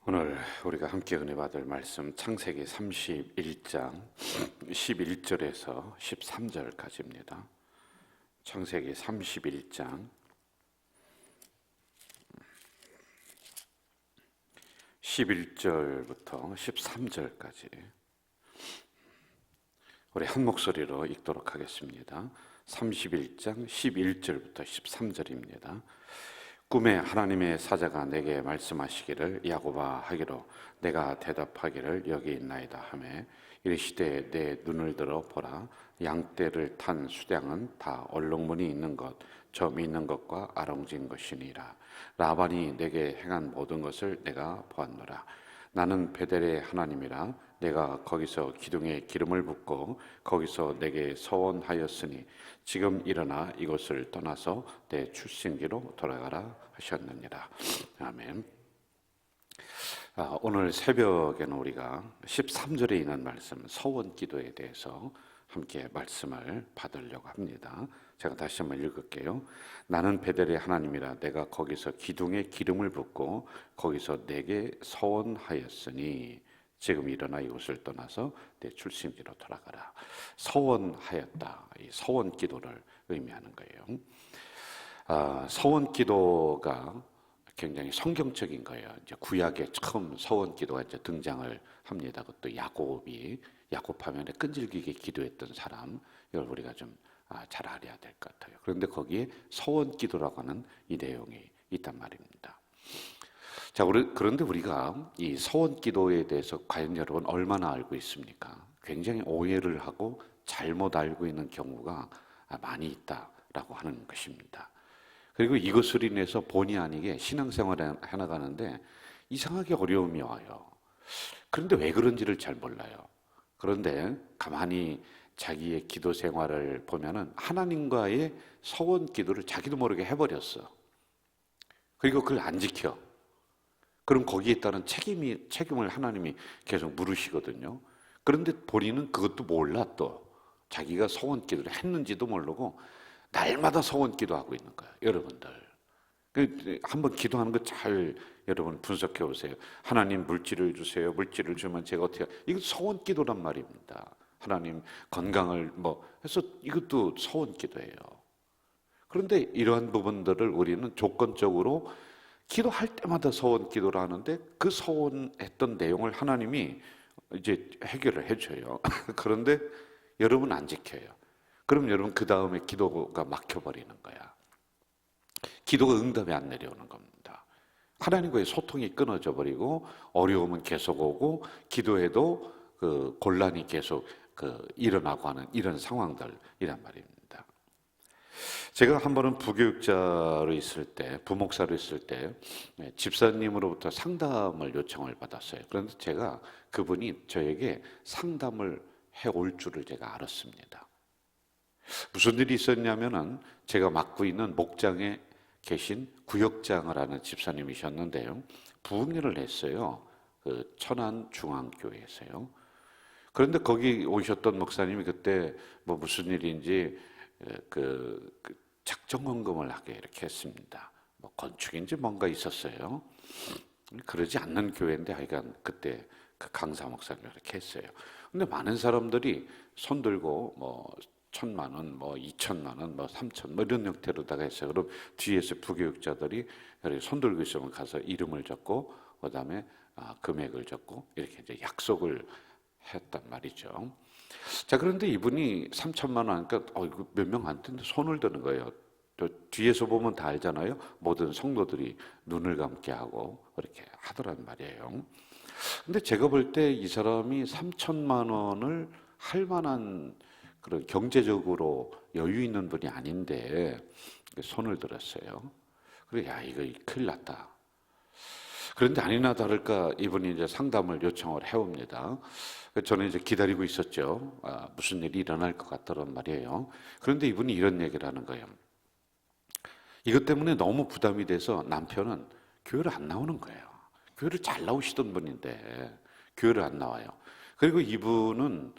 오늘 우리가 함께 은혜 받을 말씀 창세기 31장 11절에서 13절까지입니다. 창세기 31장 11절부터 13절까지 우리 한 목소리로 읽도록 하겠습니다. 31장 11절부터 13절입니다. 꿈에 하나님의 사자가 내게 말씀하시기를 야곱아 하기로 내가 대답하기를 여기 있나이다 하매 이르시되 내 눈을 들어 보라 양떼를 탄 수량은 다 얼룩무늬 있는 것 점 있는 것과 아롱진 것이니라. 라반이 내게 행한 모든 것을 내가 보았노라. 나는 베델의 하나님이라. 내가 거기서 기둥에 기름을 붓고 거기서 내게 서원하였으니 지금 일어나 이곳을 떠나서 내 출신지로 돌아가라 하셨느니라. 아멘. 오늘 새벽에는 우리가 13절에 있는 말씀 서원 기도에 대해서 함께 말씀을 받으려고 합니다. 제가 다시 한번 읽을게요. 나는 베델의 하나님이라. 내가 거기서 기둥에 기름을 붓고 거기서 내게 서원하였으니 지금 일어나 이곳을 떠나서 내 출신지로 돌아가라. 서원하였다. 이 서원 기도를 의미하는 거예요. 서원 기도가 굉장히 성경적인 거예요. 이제 구약에 처음 서원 기도가 이제 등장을 합니다. 그것도 야곱하면 끈질기게 기도했던 사람, 이걸 우리가 좀 잘 알아야 될 것 같아요. 그런데 거기에 서원 기도라고 하는 이 내용이 있단 말입니다. 자, 그런데 우리가 이 서원 기도에 대해서 과연 여러분 얼마나 알고 있습니까? 굉장히 오해를 하고 잘못 알고 있는 경우가 많이 있다라고 하는 것입니다. 그리고 이것을 인해서 본의 아니게 신앙생활을 해나가는데 이상하게 어려움이 와요. 그런데 왜 그런지를 잘 몰라요. 그런데 가만히 자기의 기도 생활을 보면은 하나님과의 서원 기도를 자기도 모르게 해버렸어. 그리고 그걸 안 지켜. 그럼 거기에 따른 책임을 하나님이 계속 물으시거든요. 그런데 본인은 그것도 몰라. 또 자기가 서원 기도를 했는지도 모르고 날마다 서원 기도하고 있는 거야. 여러분들 한번 기도하는 거 잘 여러분 분석해 보세요. 하나님 물질을 주세요. 물질을 주면 제가 어떻게, 이거 서원 기도란 말입니다. 하나님 건강을 해서 이것도 서원 기도예요. 그런데 이러한 부분들을 우리는 조건적으로 기도할 때마다 서원 기도를 하는데 그 서원했던 내용을 하나님이 이제 해결을 해줘요. 그런데 여러분 안 지켜요. 그럼 여러분 그 다음에 기도가 막혀버리는 거야. 기도가 응답이 안 내려오는 겁니다. 하나님과의 소통이 끊어져 버리고 어려움은 계속 오고 기도해도 그 곤란이 계속 일어나고 하는 이런 상황들이란 말입니다. 제가 한 번은 부교육자로 있을 때, 부목사로 있을 때 집사님으로부터 상담을 요청을 받았어요. 그런데 제가 그분이 저에게 상담을 해올 줄을 제가 알았습니다. 무슨 일이 있었냐면은 제가 맡고 있는 목장에 계신 구역장을 하는 집사님이셨는데요. 부흥회를 했어요. 그 천안중앙교회에서요. 그런데 거기 오셨던 목사님이 그때 무슨 일인지 작정헌금을 하게 이렇게 했습니다. 건축인지 뭔가 있었어요. 그러지 않는 교회인데 하여간 그때 그 강사 목사님 이렇게 했어요. 근데 많은 사람들이 손 들고 1,000만 원, 2,000만 원, 3,000 이런 형태로다가 했어요. 그럼 뒤에서 부교육자들이 손 들고 있으면 가서 이름을 적고 그다음에 금액을 적고 이렇게 이제 약속을 했단 말이죠. 자, 그런데 이분이 3,000만 원 하니까 이거 몇 명 안 되는데 손을 드는 거예요. 또 뒤에서 보면 다 알잖아요. 모든 성도들이 눈을 감게 하고 그렇게 하더란 말이에요. 근데 제가 볼 때 이 사람이 3,000만 원을 할 만한 그런 경제적으로 여유 있는 분이 아닌데 손을 들었어요. 그래, 야, 이거 큰일 났다. 그런데 아니나 다를까 이분이 이제 상담을 요청을 해옵니다. 저는 이제 기다리고 있었죠. 무슨 일이 일어날 것 같더란 말이에요. 그런데 이분이 이런 얘기를 하는 거예요. 이것 때문에 너무 부담이 돼서 남편은 교회를 안 나오는 거예요. 교회를 잘 나오시던 분인데 교회를 안 나와요. 그리고 이분은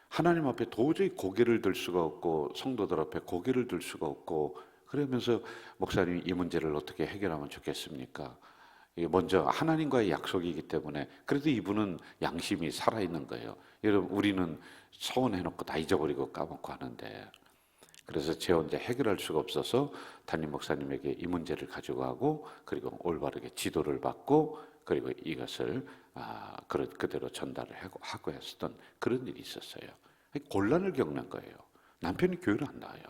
하나님 앞에 도저히 고개를 들 수가 없고 성도들 앞에 고개를 들 수가 없고 그러면서 목사님이 이 문제를 어떻게 해결하면 좋겠습니까? 이게 먼저 하나님과의 약속이기 때문에 그래도 이분은 양심이 살아있는 거예요. 여러분, 우리는 서원해놓고 다 잊어버리고 까먹고 하는데, 그래서 제 혼자 해결할 수가 없어서 담임 목사님에게 이 문제를 가지고 가고, 그리고 올바르게 지도를 받고, 그리고 이것을 그대로 전달을 하고 했었던 그런 일이 있었어요. 곤란을 겪는 거예요. 남편이 교회를 안 나와요.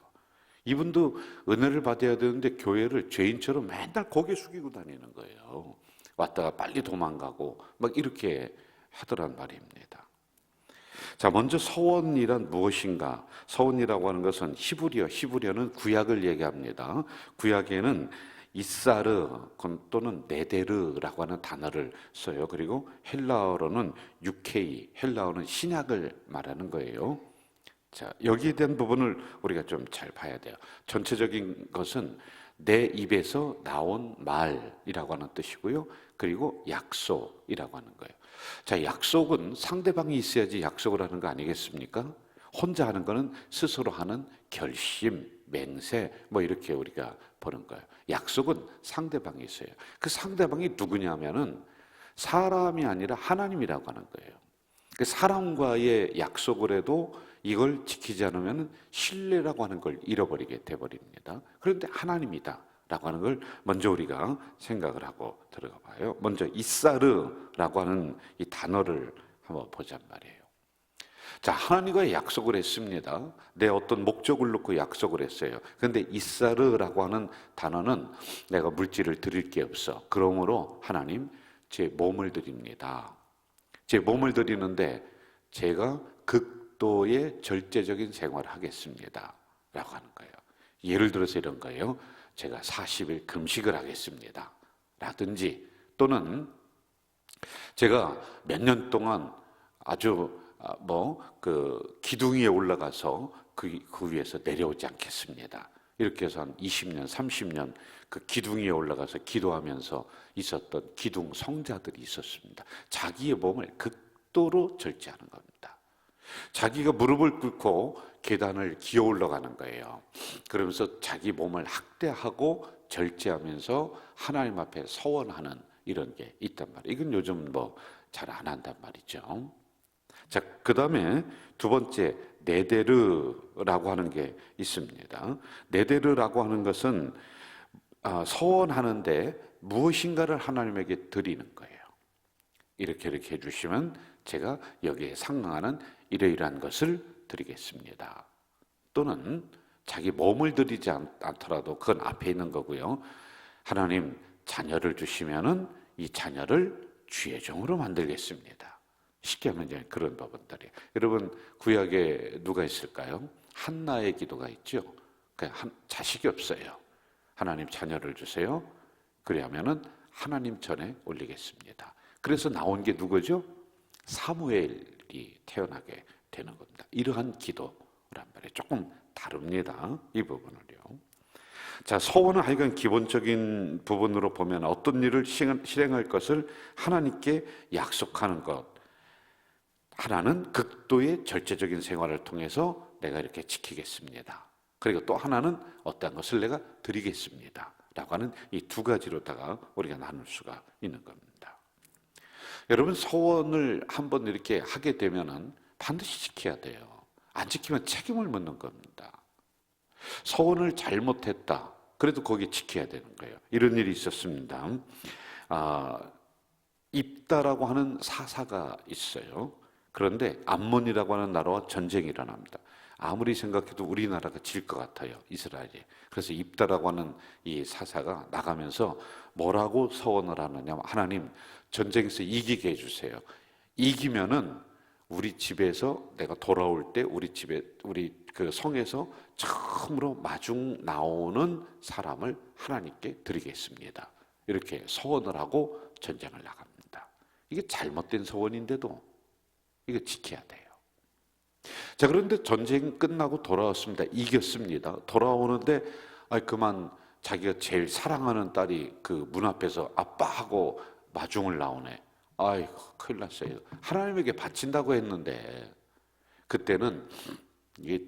이분도 은혜를 받아야 되는데 교회를 죄인처럼 맨날 고개 숙이고 다니는 거예요. 왔다가 빨리 도망가고 막 이렇게 하더란 말입니다. 자, 먼저 서원이란 무엇인가? 서원이라고 하는 것은 히브리어는 구약을 얘기합니다. 구약에는 이사르 또는 네데르라고 하는 단어를 써요. 그리고 헬라어로는 유케이, 헬라어는 신약을 말하는 거예요. 자, 여기에 대한 부분을 우리가 좀 잘 봐야 돼요. 전체적인 것은 내 입에서 나온 말이라고 하는 뜻이고요. 그리고 약속이라고 하는 거예요. 자, 약속은 상대방이 있어야지 약속을 하는 거 아니겠습니까? 혼자 하는 거는 스스로 하는 결심, 맹세, 뭐 이렇게 우리가 보는 거예요. 약속은 상대방이 있어요. 그 상대방이 누구냐면은 사람이 아니라 하나님이라고 하는 거예요. 그 사람과의 약속을 해도 이걸 지키지 않으면 신뢰라고 하는 걸 잃어버리게 돼버립니다. 그런데 하나님이다 라고 하는 걸 먼저 우리가 생각을 하고 들어가 봐요. 먼저 이사르라고 하는 이 단어를 한번 보잔 말이에요. 자, 하나님과의 약속을 했습니다. 내 어떤 목적을 놓고 약속을 했어요. 그런데 이사르라고 하는 단어는 내가 물질을 드릴 게 없어. 그러므로 하나님, 제 몸을 드립니다. 제 몸을 드리는데 제가 극도의 절제적인 생활을 하겠습니다 라고 하는 거예요. 예를 들어서 이런 거예요. 제가 40일 금식을 하겠습니다 라든지, 또는 제가 몇 년 동안 아주 기둥 위에 올라가서 그 위에서 내려오지 않겠습니다. 이렇게 해서 한 20년, 30년 그 기둥 위에 올라가서 기도하면서 있었던 기둥 성자들이 있었습니다. 자기의 몸을 극도로 절제하는 겁니다. 자기가 무릎을 꿇고 계단을 기어 올라가는 거예요. 그러면서 자기 몸을 학대하고 절제하면서 하나님 앞에 서원하는 이런 게 있단 말이에요. 이건 요즘 잘 안 한단 말이죠. 자, 그 다음에 두 번째, 네데르라고 하는 게 있습니다. 네데르라고 하는 것은 서원하는데 무엇인가를 하나님에게 드리는 거예요. 이렇게 해주시면 제가 여기에 상응하는 이러이러한 것을 드리겠습니다. 또는 자기 몸을 드리지 않더라도 그건 앞에 있는 거고요. 하나님, 자녀를 주시면은 이 자녀를 주의 종으로 만들겠습니다. 쉽게 하면 이제 그런 부분들이. 여러분, 구약에 누가 있을까요? 한나의 기도가 있죠. 자식이 없어요. 하나님, 자녀를 주세요. 그래야면은 하나님 전에 올리겠습니다. 그래서 나온 게 누구죠? 사무엘이 태어나게 되는 겁니다. 이러한 기도란 말이에요. 조금 다릅니다. 이 부분을요. 자, 서원은 하여간 기본적인 부분으로 보면 어떤 일을 실행할 것을 하나님께 약속하는 것. 하나는 극도의 절제적인 생활을 통해서 내가 이렇게 지키겠습니다. 그리고 또 하나는 어떤 것을 내가 드리겠습니다 라고 하는 이 두 가지로다가 우리가 나눌 수가 있는 겁니다. 여러분, 서원을 한번 이렇게 하게 되면은 반드시 지켜야 돼요. 안 지키면 책임을 묻는 겁니다. 서원을 잘못했다. 그래도 거기 지켜야 되는 거예요. 이런 일이 있었습니다. 입다라고 하는 사사가 있어요. 그런데 암몬이라고 하는 나라와 전쟁이 일어납니다. 아무리 생각해도 우리나라가 질 것 같아요, 이스라엘이. 그래서 입다라고 하는 이 사사가 나가면서 뭐라고 서원을 하느냐, 하나님, 전쟁에서 이기게 해주세요. 이기면은 우리 집에서 내가 돌아올 때 우리 그 성에서 처음으로 마중 나오는 사람을 하나님께 드리겠습니다. 이렇게 서원을 하고 전쟁을 나갑니다. 이게 잘못된 서원인데도 이거 지켜야 돼요. 자, 그런데 전쟁 끝나고 돌아왔습니다. 이겼습니다. 돌아오는데 그만 자기가 제일 사랑하는 딸이 그 문 앞에서 아빠하고 마중을 나오네. 아이고, 큰일 났어요. 하나님에게 바친다고 했는데 그때는 이게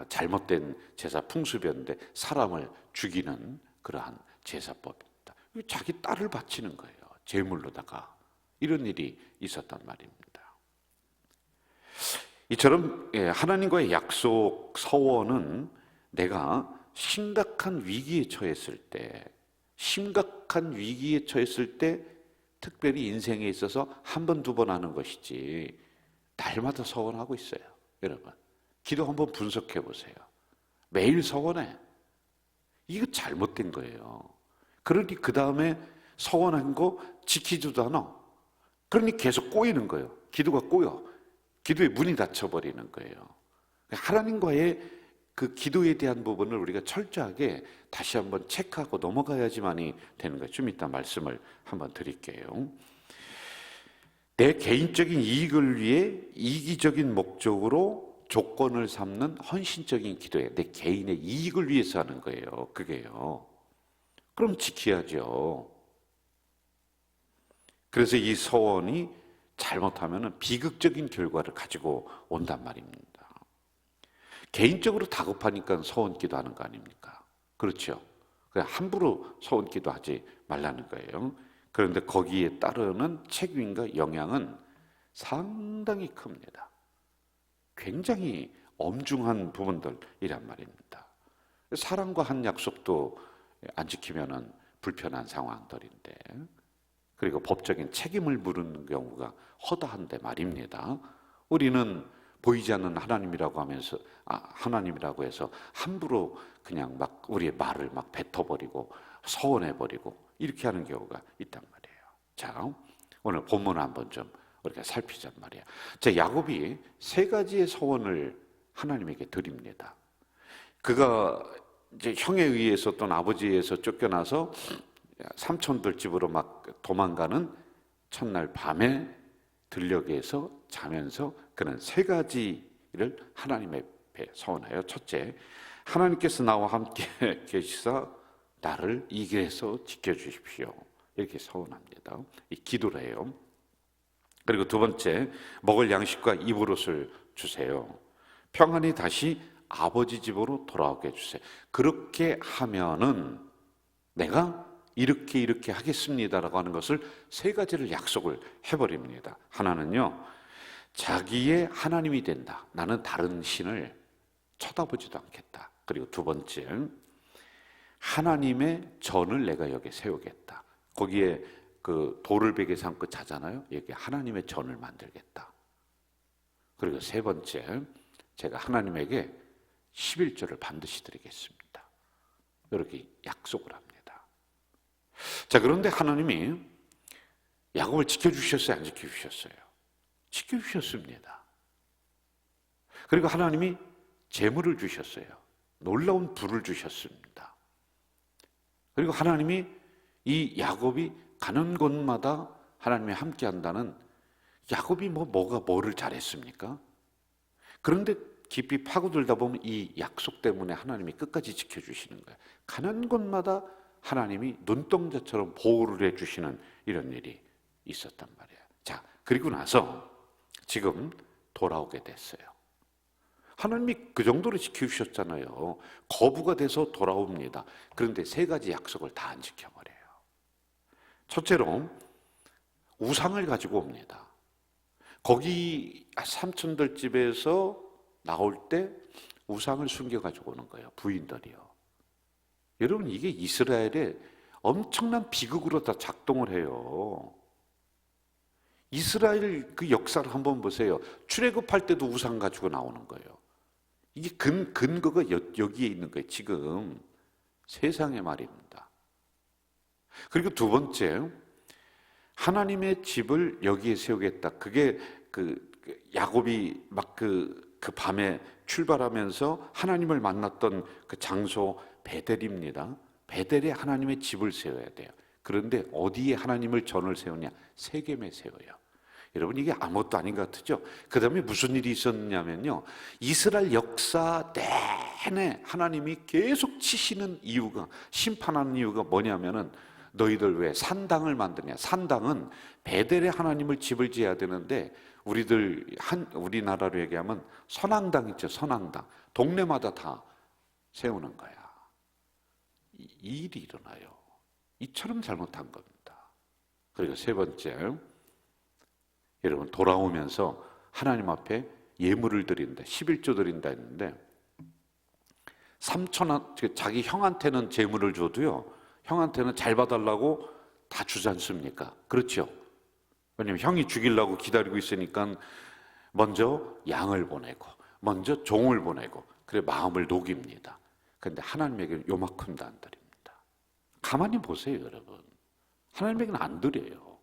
잘못된 제사 풍습이었는데 사람을 죽이는 그러한 제사법입니다. 자기 딸을 바치는 거예요. 제물로다가. 이런 일이 있었단 말입니다. 이처럼 하나님과의 약속 서원은 내가 심각한 위기에 처했을 때, 특별히 인생에 있어서 한 번, 두 번 하는 것이지 날마다 서원하고 있어요. 여러분, 기도 한번 분석해 보세요. 매일 서원해. 이거 잘못된 거예요. 그러니 그 다음에 서원한 거 지키지도 않아. 그러니 계속 꼬이는 거예요. 기도가 꼬여. 기도의 문이 닫혀버리는 거예요. 하나님과의 그 기도에 대한 부분을 우리가 철저하게 다시 한번 체크하고 넘어가야지만이 되는 거예요. 좀 이따 말씀을 한번 드릴게요. 내 개인적인 이익을 위해 이기적인 목적으로 조건을 삼는 헌신적인 기도에 내 개인의 이익을 위해서 하는 거예요. 그게요. 그럼 지켜야죠. 그래서 이 서원이 잘못하면 비극적인 결과를 가지고 온단 말입니다. 개인적으로 다급하니까 서원 기도하는 거 아닙니까? 그렇죠? 그냥 함부로 서원 기도하지 말라는 거예요. 그런데 거기에 따르는 책임과 영향은 상당히 큽니다. 굉장히 엄중한 부분들이란 말입니다. 사람과 한 약속도 안 지키면 불편한 상황들인데, 그리고 법적인 책임을 물은 경우가 허다한데 말입니다. 우리는 보이지 않는 하나님이라고 해서 함부로 그냥 막 우리의 말을 막 뱉어버리고 서원해버리고 이렇게 하는 경우가 있단 말이에요. 자, 오늘 본문을 한번 좀 우리가 살피자 말이에요. 자, 야곱이 세 가지의 서원을 하나님에게 드립니다. 그가 이제 형에 의해서 또는 아버지에 의해서 쫓겨나서 삼촌들 집으로 막 도망가는 첫날 밤에 들녘에서 자면서 그는 세 가지를 하나님의 앞에 서원하여, 첫째, 하나님께서 나와 함께 계시사 나를 이 길에서 지켜주십시오. 이렇게 서원합니다. 이 기도를 해요. 그리고 두 번째, 먹을 양식과 입을 옷을 주세요. 평안히 다시 아버지 집으로 돌아오게 해주세요. 그렇게 하면은 내가 이렇게 하겠습니다라고 하는 것을 세 가지를 약속을 해버립니다. 하나는요, 자기의 하나님이 된다. 나는 다른 신을 쳐다보지도 않겠다. 그리고 두 번째, 하나님의 전을 내가 여기 세우겠다. 거기에 그 돌을 베개 삼고 자잖아요. 여기 하나님의 전을 만들겠다. 그리고 세 번째, 제가 하나님에게 11조를 반드시 드리겠습니다. 이렇게 약속을 합니다. 자, 그런데 하나님이 야곱을 지켜주셨어요? 안 지켜주셨어요? 지켜주셨습니다. 그리고 하나님이 재물을 주셨어요. 놀라운 부를 주셨습니다. 그리고 하나님이 이 야곱이 가는 곳마다 하나님이 함께 한다는, 야곱이 뭐를 잘했습니까? 그런데 깊이 파고들다 보면 이 약속 때문에 하나님이 끝까지 지켜주시는 거예요. 가는 곳마다 하나님이 눈동자처럼 보호를 해주시는 이런 일이 있었단 말이에요. 자, 그리고 나서 지금 돌아오게 됐어요. 하나님이 그 정도로 지켜주셨잖아요. 거부가 돼서 돌아옵니다. 그런데 세 가지 약속을 다 안 지켜버려요. 첫째로 우상을 가지고 옵니다. 거기 삼촌들 집에서 나올 때 우상을 숨겨가지고 오는 거예요. 부인들이요. 여러분, 이게 이스라엘의 엄청난 비극으로 다 작동을 해요. 이스라엘 그 역사를 한번 보세요. 출애굽할 때도 우상 가지고 나오는 거예요. 이게 근거가 여기에 있는 거예요. 지금 세상의 말입니다. 그리고 두 번째, 하나님의 집을 여기에 세우겠다. 그게 그 야곱이 막 그 밤에 출발하면서 하나님을 만났던 그 장소 베델입니다. 베델에 하나님의 집을 세워야 돼요. 그런데 어디에 하나님을 전을 세우냐? 세겜에 세워요. 여러분, 이게 아무것도 아닌 것 같죠? 그 다음에 무슨 일이 있었냐면요, 이스라엘 역사 내내 하나님이 계속 치시는 이유가, 심판하는 이유가 뭐냐면은, 너희들 왜 산당을 만드냐? 산당은 베델에 하나님을 집을 지어야 되는데, 우리나라로 얘기하면 선앙당 있죠. 선앙당 동네마다 다 세우는 거야. 이 일이 일어나요. 이처럼 잘못한 겁니다. 그리고 세 번째, 여러분 돌아오면서 하나님 앞에 예물을 드린다, 11조 드린다 했는데 자기 형한테는 재물을 줘도요, 형한테는 잘 봐달라고 다 주지 않습니까? 그렇죠? 왜냐면 형이 죽이려고 기다리고 있으니까 먼저 양을 보내고 먼저 종을 보내고 그래 마음을 녹입니다. 그런데 하나님에게는 요만큼도 안 드립니다. 가만히 보세요, 여러분. 하나님에게는 안 드려요.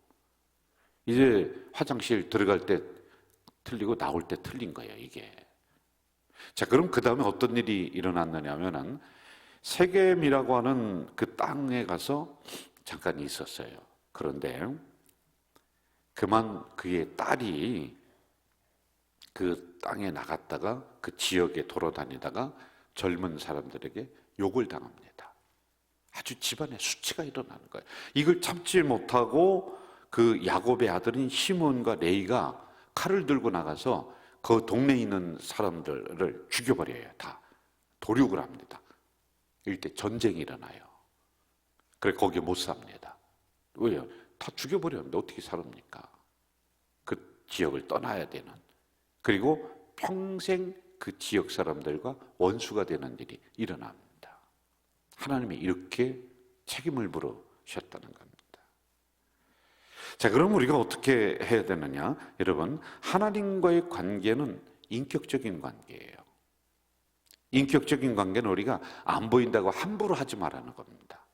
이제 화장실 들어갈 때 틀리고 나올 때 틀린 거예요, 이게. 자, 그럼 그 다음에 어떤 일이 일어났느냐면은 세겜이라고 하는 그 땅에 가서 잠깐 있었어요. 그런데 그만 그의 딸이 그 땅에 나갔다가 그 지역에 돌아다니다가 젊은 사람들에게 욕을 당합니다. 아주 집안에 수치가 일어나는 거예요. 이걸 참지 못하고 그 야곱의 아들인 시몬과 레이가 칼을 들고 나가서 그 동네에 있는 사람들을 죽여버려요. 다 도륙을 합니다. 이때 전쟁이 일어나요. 그래 거기에 못 삽니다. 왜요? 다 죽여버렸는데 어떻게 살합니까? 그 지역을 떠나야 되는. 그리고 평생 그 지역 사람들과 원수가 되는 일이 일어납니다. 하나님이 이렇게 책임을 물으셨다는 겁니다. 자, 그럼 우리가 어떻게 해야 되느냐? 여러분, 하나님과의 관계는 인격적인 관계예요. 인격적인 관계는 우리가 안 보인다고 함부로 하지 말라는 겁니다.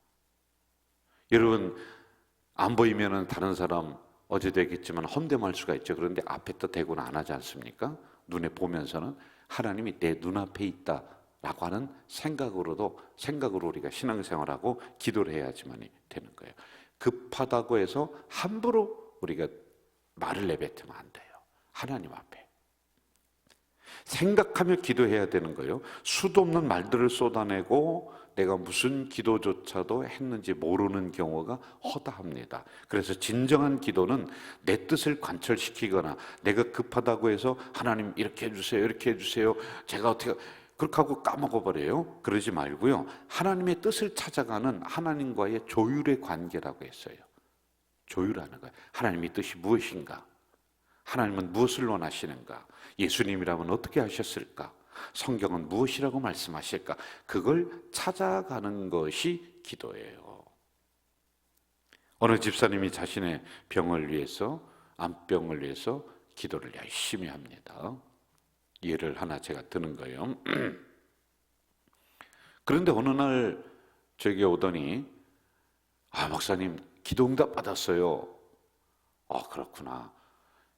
여러분, 안 보이면은 다른 사람 어제도 얘기했지만 험담할 수가 있죠. 그런데 앞에 또 대고는 안 하지 않습니까? 눈에 보면서는 하나님이 내 눈앞에 있다라고 하는 생각으로 우리가 신앙생활하고 기도를 해야지만 되는 거예요. 급하다고 해서 함부로 우리가 말을 내뱉으면 안 돼요. 하나님 앞에 생각하며 기도해야 되는 거예요. 수도 없는 말들을 쏟아내고 내가 무슨 기도조차도 했는지 모르는 경우가 허다합니다. 그래서 진정한 기도는 내 뜻을 관철시키거나 내가 급하다고 해서 하나님 이렇게 해주세요, 이렇게 해주세요, 제가 어떻게 그렇게 하고 까먹어버려요. 그러지 말고요, 하나님의 뜻을 찾아가는 하나님과의 조율의 관계라고 했어요. 조율하는 거예요. 하나님의 뜻이 무엇인가? 하나님은 무엇을 원하시는가? 예수님이라면 어떻게 하셨을까? 성경은 무엇이라고 말씀하실까? 그걸 찾아가는 것이 기도예요. 어느 집사님이 자신의 병을 위해서, 암병을 위해서 기도를 열심히 합니다. 예를 하나 제가 드는 거예요. 그런데 어느 날 저에게 오더니, 목사님 기도응답 받았어요. 그렇구나.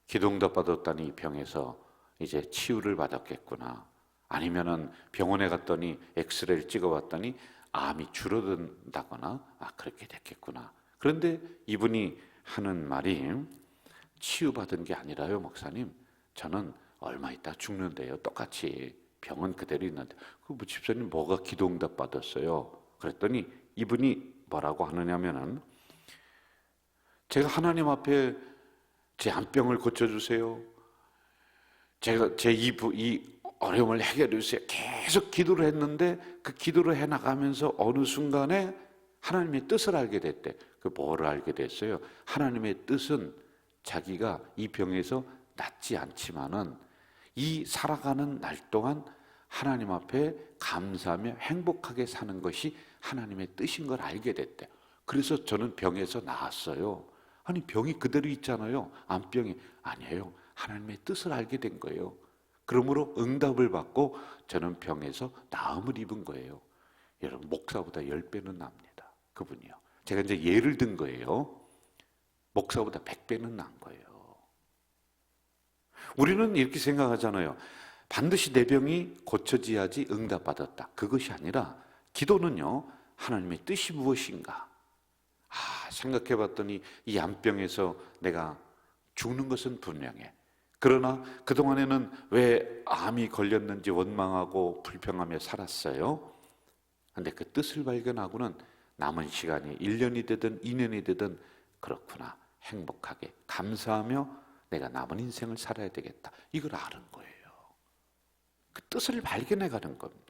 기도응답 받았다니 이 병에서 이제 치유를 받았겠구나. 아니면은 병원에 갔더니 엑스레이를 찍어봤더니 암이 줄어든다거나 그렇게 됐겠구나. 그런데 이분이 하는 말이, 치유받은 게 아니라요 목사님, 저는 얼마 있다 죽는데요. 똑같이 병은 그대로 있는데. 그 집사님 뭐가 기도응답 받았어요? 그랬더니 이분이 뭐라고 하느냐면은, 제가 하나님 앞에 제 암병을 고쳐주세요, 제가 제 이 어려움을 해결해 주세요, 계속 기도를 했는데 그 기도를 해나가면서 어느 순간에 하나님의 뜻을 알게 됐대. 그 뭐를 알게 됐어요? 하나님의 뜻은 자기가 이 병에서 낫지 않지만은 이 살아가는 날 동안 하나님 앞에 감사하며 행복하게 사는 것이 하나님의 뜻인 걸 알게 됐대. 그래서 저는 병에서 나았어요. 아니 병이 그대로 있잖아요. 암병이. 아니에요. 하나님의 뜻을 알게 된 거예요. 그러므로 응답을 받고 저는 병에서 나음을 입은 거예요. 여러분, 목사보다 10배는 납니다. 그분이요. 제가 이제 예를 든 거예요. 목사보다 100배는 난 거예요. 우리는 이렇게 생각하잖아요. 반드시 내 병이 고쳐져야지 응답받았다. 그것이 아니라 기도는요, 하나님의 뜻이 무엇인가? 생각해 봤더니 이 암병에서 내가 죽는 것은 분명해. 그러나 그동안에는 왜 암이 걸렸는지 원망하고 불평하며 살았어요. 그런데 그 뜻을 발견하고는 남은 시간이 1년이 되든 2년이 되든 그렇구나, 행복하게 감사하며 내가 남은 인생을 살아야 되겠다, 이걸 아는 거예요. 그 뜻을 발견해 가는 겁니다.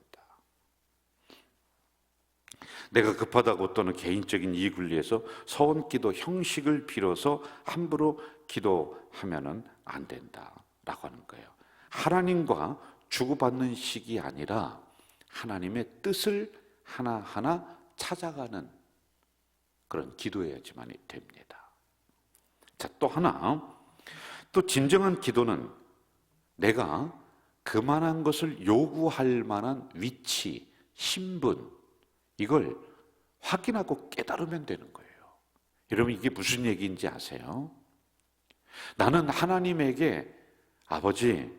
내가 급하다고 또는 개인적인 이익을 위해서 서원기도 형식을 빌어서 함부로 기도하면은 안 된다라고 하는 거예요. 하나님과 주고받는 식이 아니라 하나님의 뜻을 하나하나 찾아가는 그런 기도해야지만 됩니다. 자, 또 하나, 또 진정한 기도는 내가 그만한 것을 요구할 만한 위치, 신분, 이걸 확인하고 깨달으면 되는 거예요. 여러분, 이게 무슨 얘기인지 아세요? 나는 하나님에게 아버지,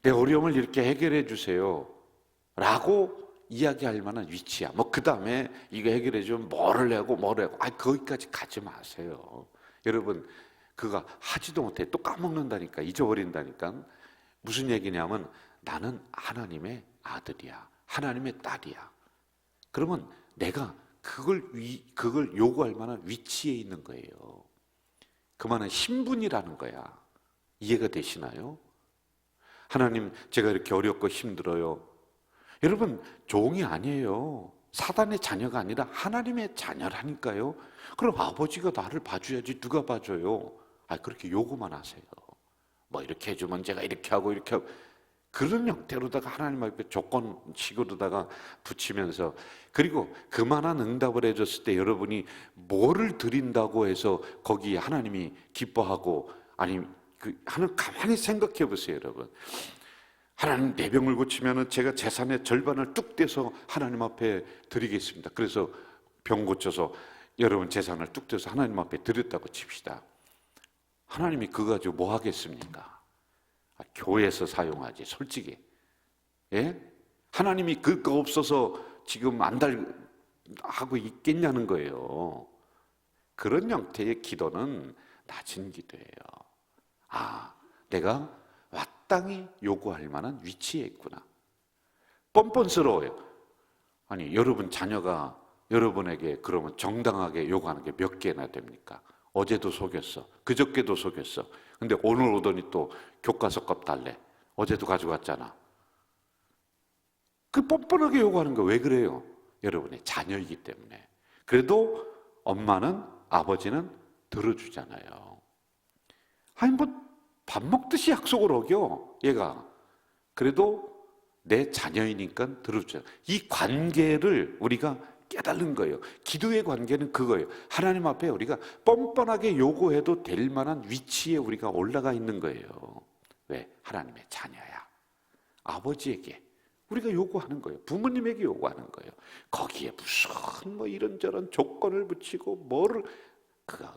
내 어려움을 이렇게 해결해 주세요 라고 이야기할 만한 위치야. 그 다음에 이거 해결해 주면 뭐를 하고 거기까지 가지 마세요. 여러분, 그거 하지도 못해. 또 까먹는다니까, 잊어버린다니까. 무슨 얘기냐면 나는 하나님의 아들이야, 하나님의 딸이야. 그러면 내가 그걸 요구할 만한 위치에 있는 거예요. 그만한 신분이라는 거야. 이해가 되시나요? 하나님, 제가 이렇게 어렵고 힘들어요. 여러분, 종이 아니에요. 사단의 자녀가 아니라 하나님의 자녀라니까요. 그럼 아버지가 나를 봐줘야지 누가 봐줘요? 그렇게 요구만 하세요. 이렇게 해주면 제가 이렇게 하고 이렇게 하고, 그런 형태로다가 하나님 앞에 조건식으로다가 붙이면서, 그리고 그만한 응답을 해줬을 때 여러분이 뭐를 드린다고 해서 거기에 하나님이 기뻐하고, 하나님 가만히 생각해 보세요, 여러분. 하나님, 내 병을 고치면은 제가 재산의 절반을 뚝 떼서 하나님 앞에 드리겠습니다. 그래서 병 고쳐서 여러분 재산을 뚝 떼서 하나님 앞에 드렸다고 칩시다. 하나님이 그거 가지고 뭐 하겠습니까? 교회에서 사용하지, 솔직히. 예? 하나님이 그거 없어서 지금 하고 있겠냐는 거예요. 그런 형태의 기도는 낮은 기도예요. 내가 마땅히 요구할 만한 위치에 있구나. 뻔뻔스러워요. 여러분 자녀가 여러분에게 그러면 정당하게 요구하는 게 몇 개나 됩니까? 어제도 속였어, 그저께도 속였어. 근데 오늘 오더니 또 교과서 값 달래. 어제도 가져갔잖아. 그 뻔뻔하게 요구하는 거 왜 그래요? 여러분의 자녀이기 때문에. 그래도 엄마는, 아버지는 들어주잖아요. 밥 먹듯이 약속을 어겨, 얘가. 그래도 내 자녀이니까 들어주잖아요. 이 관계를 우리가 깨달은 거예요. 기도의 관계는 그거예요. 하나님 앞에 우리가 뻔뻔하게 요구해도 될 만한 위치에 우리가 올라가 있는 거예요. 왜? 하나님의 자녀야. 아버지에게 우리가 요구하는 거예요. 부모님에게 요구하는 거예요. 거기에 무슨 이런저런 조건을 붙이고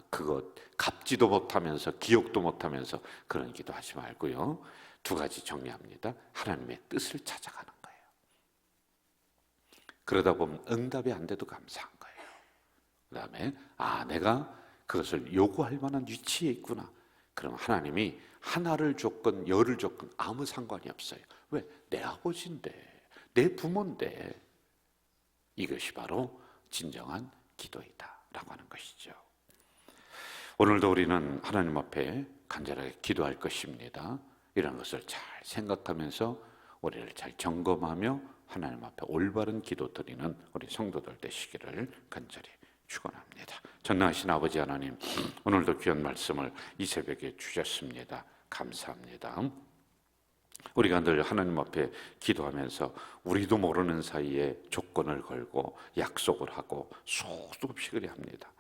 그거 갚지도 못하면서 기억도 못하면서 그런 기도 하지 말고요. 두 가지 정리합니다. 하나님의 뜻을 찾아가는 거예요. 그러다 보면 응답이 안 돼도 감사한 거예요. 그 다음에 내가 그것을 요구할 만한 위치에 있구나. 그럼 하나님이 하나를 줬건 열을 줬건 아무 상관이 없어요. 왜? 내 아버지인데, 내 부모인데. 이것이 바로 진정한 기도이다 라고 하는 것이죠. 오늘도 우리는 하나님 앞에 간절하게 기도할 것입니다. 이런 것을 잘 생각하면서 우리를 잘 점검하며 하나님 앞에 올바른 기도 드리는 우리 성도들 되시기를 간절히 축원합니다. 전능하신 아버지 하나님, 오늘도 귀한 말씀을 이 새벽에 주셨습니다. 감사합니다. 우리가 늘 하나님 앞에 기도하면서 우리도 모르는 사이에 조건을 걸고 약속을 하고 수도 없이 그리 합니다.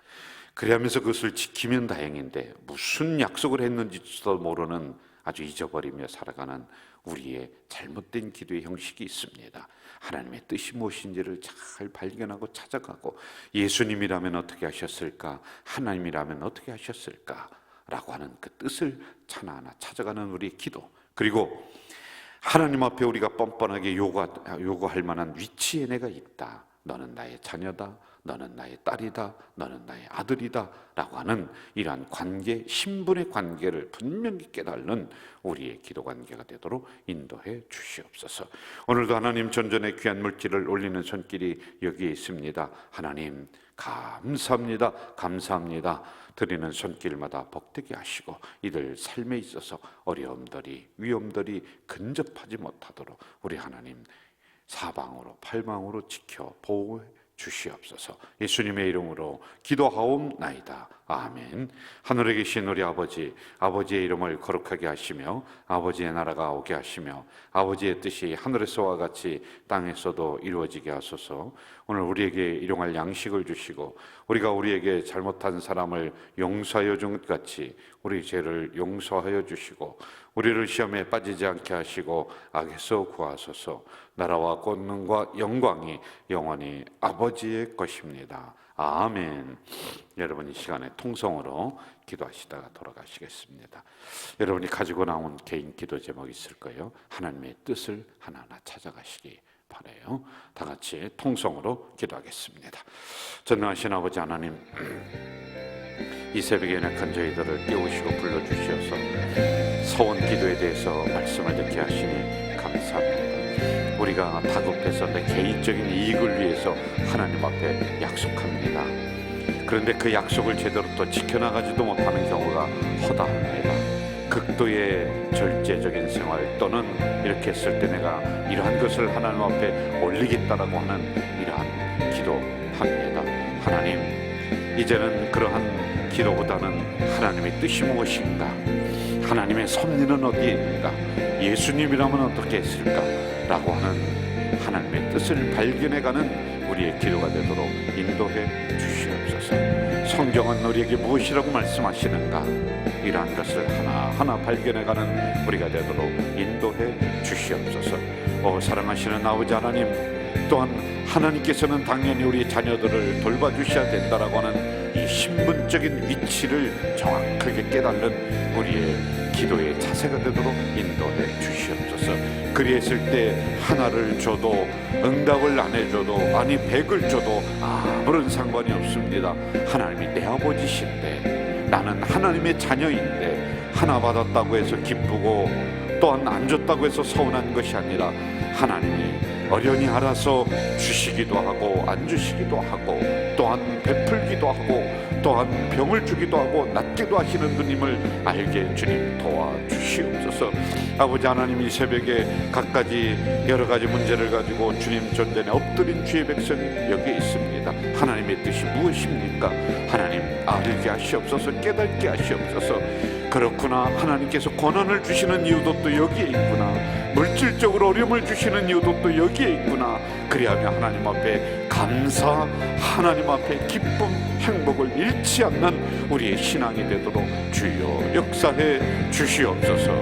그래하면서 그것을 지키면 다행인데 무슨 약속을 했는지도 모르는, 아주 잊어버리며 살아가는 우리의 잘못된 기도의 형식이 있습니다. 하나님의 뜻이 무엇인지를 잘 발견하고 찾아가고, 예수님이라면 어떻게 하셨을까, 하나님이라면 어떻게 하셨을까 라고 하는 그 뜻을 하나하나 찾아가는 우리의 기도, 그리고 하나님 앞에 우리가 뻔뻔하게 요구할 만한 위치에 내가 있다, 너는 나의 자녀다, 너는 나의 딸이다, 너는 나의 아들이다 라고 하는 이러한 관계, 신분의 관계를 분명히 깨닫는 우리의 기도 관계가 되도록 인도해 주시옵소서. 오늘도 하나님, 전전의 귀한 물질을 올리는 손길이 여기에 있습니다. 하나님 감사합니다. 감사합니다. 드리는 손길마다 복되게 하시고 이들 삶에 있어서 어려움들이, 위험들이 근접하지 못하도록 우리 하나님 사방으로 팔방으로 지켜 보호해 주시옵소서. 예수님의 이름으로 기도하옵나이다. 아멘. 하늘에 계신 우리 아버지, 아버지의 이름을 거룩하게 하시며 아버지의 나라가 오게 하시며 아버지의 뜻이 하늘에서와 같이 땅에서도 이루어지게 하소서. 오늘 우리에게 일용할 양식을 주시고 우리가 우리에게 잘못한 사람을 용서하여 준 것 같이 우리 죄를 용서하여 주시고 우리를 시험에 빠지지 않게 하시고 악에서 구하소서. 나라와 권능과 영광이 영원히 아버지의 것입니다. 아멘. 여러분, 이 시간에 통성으로 기도하시다가 돌아가시겠습니다. 여러분이 가지고 나온 개인 기도 제목이 있을 거예요. 하나님의 뜻을 하나하나 찾아가시기 바라요. 다 같이 통성으로 기도하겠습니다. 전능하신 아버지 하나님, 이 새벽에 연약한 저희들을 깨우시고 불러주시어서 서원 기도에 대해서 말씀을 듣게 하시니 감사합니다. 우리가 다급해서 내 개인적인 이익을 위해서 하나님 앞에 약속합니다. 그런데 그 약속을 제대로 또 지켜나가지도 못하는 경우가 허다합니다. 극도의 절제적인 생활 또는 이렇게 했을 때 내가 이러한 것을 하나님 앞에 올리겠다라고 하는 이러한 기도합니다. 하나님, 이제는 그러한 기도보다는 하나님의 뜻이 무엇인가, 하나님의 섭리는 어디에 있는가, 예수님이라면 어떻게 했을까 라고 하는 하나님의 뜻을 발견해가는 우리의 기도가 되도록 인도해 주시옵소서. 성경은 우리에게 무엇이라고 말씀하시는가, 이러한 것을 하나하나 발견해가는 우리가 되도록 인도해 주시옵소서. 사랑하시는 아버지 하나님, 또한 하나님께서는 당연히 우리 자녀들을 돌봐주셔야 된다라고 하는 이 신분적인 위치를 정확하게 깨달는 우리의 기도의 자세가 되도록 인도해 주시옵소서. 그리했을 때 하나를 줘도 응답을 안 해줘도 아니 100을 줘도 아무런 상관이 없습니다. 하나님이 내 아버지신데 나는 하나님의 자녀인데 하나 받았다고 해서 기쁘고 또한 안 줬다고 해서 서운한 것이 아니라 하나님이 어련히 알아서 주시기도 하고 안 주시기도 하고 또한 베풀기도 하고 또한 병을 주기도 하고 낫기도 하시는 분임을 알게 주님 도와주시옵소서. 아버지 하나님, 이 새벽에 갖가지 여러 가지 문제를 가지고 주님 전전에 엎드린 주의 백성이 여기에 있습니다. 하나님의 뜻이 무엇입니까? 하나님 알게 하시옵소서. 깨닫게 하시옵소서. 그렇구나, 하나님께서 권한을 주시는 이유도 또 여기에 있구나, 물질적으로 어려움을 주시는 이유도 또 여기에 있구나. 그리하며 하나님 앞에 감사, 하나님 앞에 기쁨, 행복을 잃지 않는 우리의 신앙이 되도록 주여 역사해 주시옵소서.